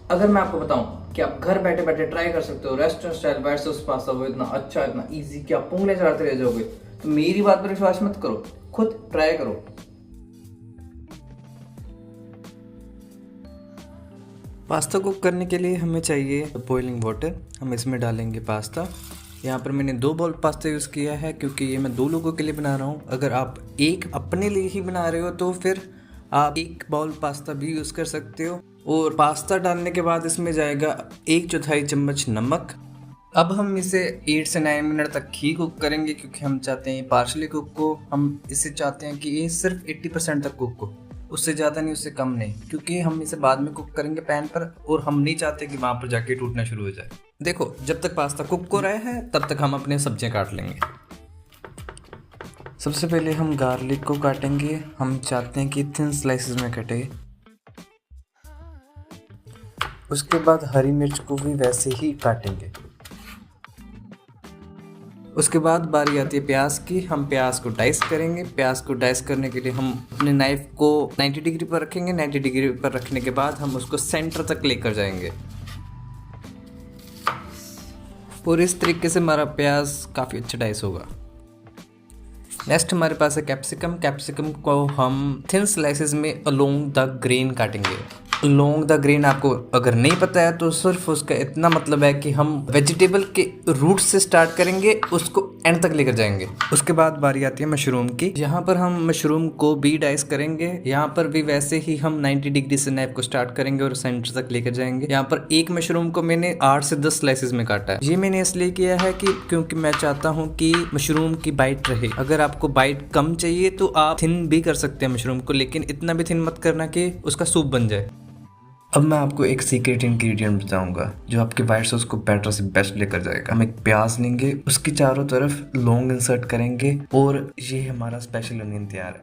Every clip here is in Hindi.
अगर मैं आपको बताऊं कि आप घर बैठे बैठे ट्राई कर सकते हो restaurant style white sauce pasta, वो इतना अच्छा इतना इजी कि आप उंगलियां चलाते रह जाओगे, तो मेरी बात पर विश्वास मत करो, खुद ट्राई करो। पास्ता कुक करने के लिए हमें चाहिए बॉइलिंग वाटर। हम इसमें डालेंगे पास्ता। यहाँ पर मैंने 2 बाउल पास्ता यूज़ किया है क्योंकि ये मैं 2 लोगों के लिए बना रहा हूँ। अगर आप एक अपने लिए ही बना रहे हो तो फिर आप 1 बाउल पास्ता भी यूज़ कर सकते हो। और पास्ता डालने के बाद इसमें जाएगा 1/4 चम्मच नमक। अब हम इसे 8 से 9 मिनट तक ही कुक करेंगे क्योंकि हम चाहते हैं पार्शली कुक को। हम इसे चाहते हैं कि ये सिर्फ 80% तक कुक हो, उससे ज़्यादा नहीं उससे कम नहीं, क्योंकि हम इसे बाद में कुक करेंगे पैन पर और हम नहीं चाहते कि वहाँ पर जाके टूटना शुरू हो जाए। देखो, जब तक पास्ता कुक हो रहा है तब तक हम अपने सब्जियाँ काट लेंगे। सबसे पहले हम गार्लिक को काटेंगे। हम चाहते हैं कि थिन स्लाइसेस में कटे। उसके बाद हरी मिर्च को भी वैसे ही काटेंगे। उसके बाद बारी आती है प्याज की। हम प्याज को डाइस करेंगे। प्याज को डाइस करने के लिए हम अपने नाइफ को 90 डिग्री पर रखेंगे। 90 डिग्री पर रखने के बाद हम उसको सेंटर तक लेकर जाएंगे और इस तरीके से हमारा प्याज काफ़ी अच्छा डाइस होगा। नेक्स्ट हमारे पास है कैप्सिकम। कैप्सिकम को हम थिन स्लाइसेस में अलोंग द ग्रेन काटेंगे। अलोंग द ग्रेन आपको अगर नहीं पता है तो सिर्फ उसका इतना मतलब है कि हम वेजिटेबल के रूट से स्टार्ट करेंगे, उसको एंड तक लेकर जाएंगे। उसके बाद बारी आती है मशरूम की। यहाँ पर हम मशरूम को भी डाइस करेंगे। यहाँ पर भी वैसे ही हम 90 डिग्री से नाइफ को स्टार्ट करेंगे और सेंटर तक लेकर जाएंगे। यहाँ पर एक मशरूम को मैंने 8 से 10 स्लाइसेस में काटा है। ये मैंने इसलिए किया है कि क्योंकि मैं चाहता हूँ कि मशरूम की बाइट रहे। अगर आपको बाइट कम चाहिए तो आप थिन भी कर सकते हैं मशरूम को, लेकिन इतना भी थिन मत करना कि उसका सूप बन जाए। अब मैं आपको एक सीक्रेट इंग्रेडिएंट बताऊंगा जो आपके वाइट सॉस को बेटर से बेस्ट लेकर जाएगा। हम एक प्याज लेंगे, उसकी चारों तरफ लौंग इंसर्ट करेंगे और ये हमारा स्पेशल अनियन तैयार है।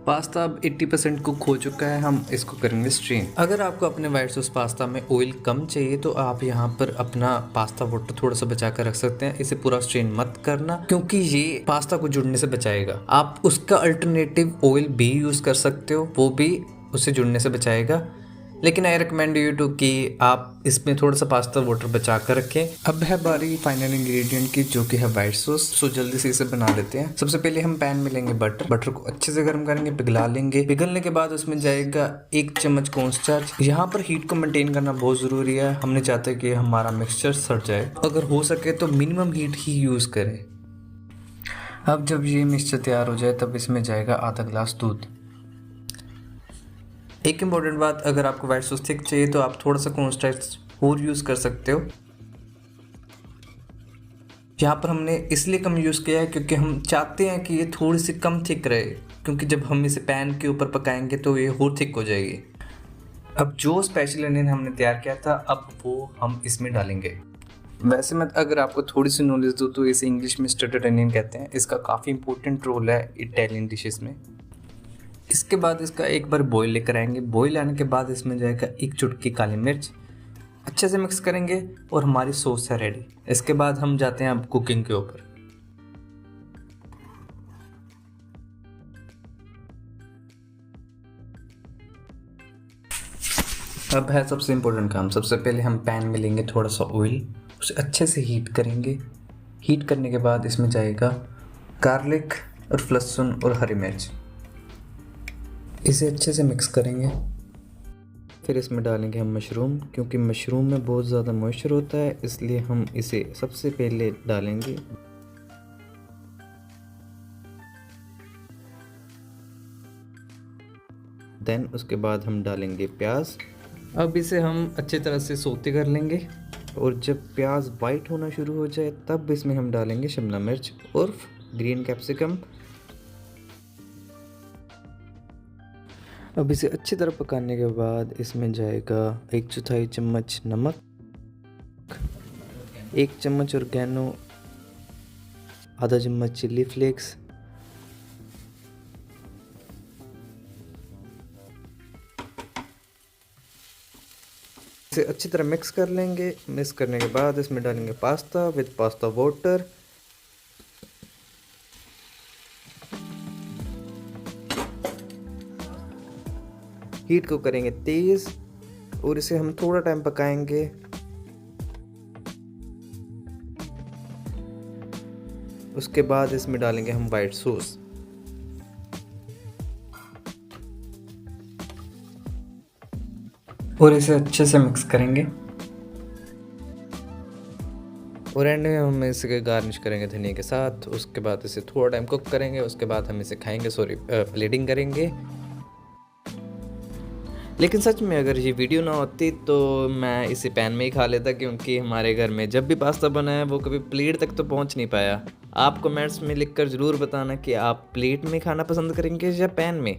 पास्ता अब 80% कुक हो चुका है। हम इसको करेंगे स्ट्रेन। अगर आपको अपने वाइट सॉस पास्ता में ऑयल कम चाहिए तो आप यहाँ पर अपना पास्ता वाटर थोड़ा सा बचा कर रख सकते हैं। इसे पूरा स्ट्रेन मत करना क्योंकि ये पास्ता को जुड़ने से बचाएगा। आप उसका अल्टरनेटिव ऑयल भी यूज कर सकते हो, वो भी उससे जुड़ने से बचाएगा, लेकिन आई रिकमेंड यू टू कि आप इसमें थोड़ा सा पास्ता वाटर बचा कर रखें। अब है बारी फाइनल इंग्रेडिएंट की, जो कि है वाइट सॉस। सो जल्दी से इसे बना लेते हैं। सबसे पहले हम पैन में लेंगे बटर। बटर को अच्छे से गर्म करेंगे, पिघला लेंगे। पिघलने के बाद उसमें जाएगा 1 चम्मच कॉर्नस्टार्च। यहाँ पर हीट को मेंटेन करना बहुत ज़रूरी है। हम नहीं चाहते कि हमारा मिक्सचर सड़ जाए। अगर हो सके तो मिनिमम हीट ही यूज़ करें। अब जब ये मिक्सचर तैयार हो जाए तब इसमें जाएगा आधा ग्लास दूध। एक इम्पॉर्टेंट बात, अगर आपको वाइट सॉस थिक चाहिए तो आप थोड़ा सा कॉर्नस्टार्च और यूज़ कर सकते हो। यहाँ पर हमने इसलिए कम यूज़ किया है क्योंकि हम चाहते हैं कि ये थोड़ी सी कम थिक रहे, क्योंकि जब हम इसे पैन के ऊपर पकाएंगे तो ये और थिक हो जाएगी। अब जो स्पेशल अनियन हमने तैयार किया था अब वो हम इसमें डालेंगे। वैसे मैं अगर आपको थोड़ी सी नॉलेज दूँ तो इसे इंग्लिश में स्टर्टेड अनियन कहते हैं। इसका काफ़ी इंपॉर्टेंट रोल है इटालियन डिशेस में। इसके बाद इसका एक बार बॉईल लेकर आएंगे। बॉईल आने के बाद इसमें जाएगा 1 चुटकी काली मिर्च। अच्छे से मिक्स करेंगे और हमारी सॉस है रेडी। इसके बाद हम जाते हैं अब कुकिंग के ऊपर। अब है सबसे इम्पोर्टेंट काम। सबसे पहले हम पैन में लेंगे थोड़ा सा ऑयल, उसे अच्छे से हीट करेंगे। हीट करने के बाद इसमें जाएगा गार्लिक और लहसुन और हरी मिर्च। इसे अच्छे से मिक्स करेंगे। फिर इसमें डालेंगे हम मशरूम। क्योंकि मशरूम में बहुत ज़्यादा मॉइस्चर होता है इसलिए हम इसे सबसे पहले डालेंगे। देन उसके बाद हम डालेंगे प्याज। अब इसे हम अच्छी तरह से सौते कर लेंगे और जब प्याज वाइट होना शुरू हो जाए तब इसमें हम डालेंगे शिमला मिर्च और ग्रीन कैप्सिकम। अब इसे अच्छी तरह पकाने के बाद इसमें जाएगा 1/4 चम्मच नमक, 1 चम्मच ऑर्गेनो, आधा चम्मच चिल्ली फ्लेक्स, इसे अच्छी तरह मिक्स कर लेंगे। मिक्स करने के बाद इसमें डालेंगे pasta with pasta water. Heat को करेंगे तेज़ और इसे हम थोड़ा टाइम पकाएंगे। उसके बाद इसमें डालेंगे हम वाइट सॉस। और इसे अच्छे से मिक्स करेंगे। और एंड में हम इसे गार्निश करेंगे धनिया के साथ। उसके बाद इसे थोड़ा टाइम कुक करेंगे, उसके बाद हम इसे खाएंगे, प्लेटिंग करेंगे। लेकिन सच में अगर ये वीडियो ना होती तो मैं इसे पैन में ही खा लेता, क्योंकि हमारे घर में जब भी पास्ता बना है वो कभी प्लेट तक तो पहुंच नहीं पाया। आप कमेंट्स में लिखकर ज़रूर बताना कि आप प्लेट में खाना पसंद करेंगे या पैन में।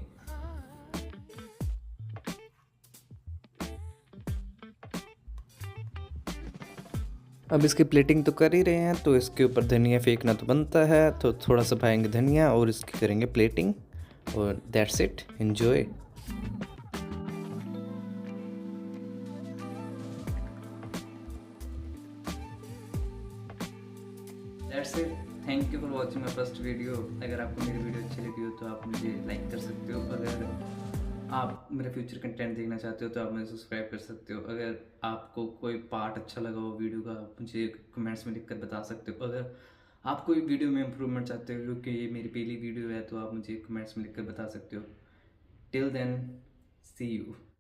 अब इसकी प्लेटिंग तो कर ही रहे हैं, तो इसके ऊपर धनिया फेंकना तो बनता है, तो थोड़ा सा पाएंगे धनिया और इसकी करेंगे प्लेटिंग। और that's it, enjoy. That's it, thank you for watching my first video. अगर आपको मेरी वीडियो अच्छी लगी हो तो आप मुझे लाइक कर सकते हो। अगर आप मेरा फ्यूचर कंटेंट देखना चाहते हो तो आप मुझे सब्सक्राइब कर सकते हो। अगर आपको कोई पार्ट अच्छा लगा हो वीडियो का, आप मुझे कमेंट्स में लिखकर बता सकते हो। अगर आप कोई वीडियो में इम्प्रूवमेंट चाहते हो, क्योंकि ये मेरी पहली वीडियो है, तो आप मुझे कमेंट्स में लिखकर बता सकते हो। Till then, see you.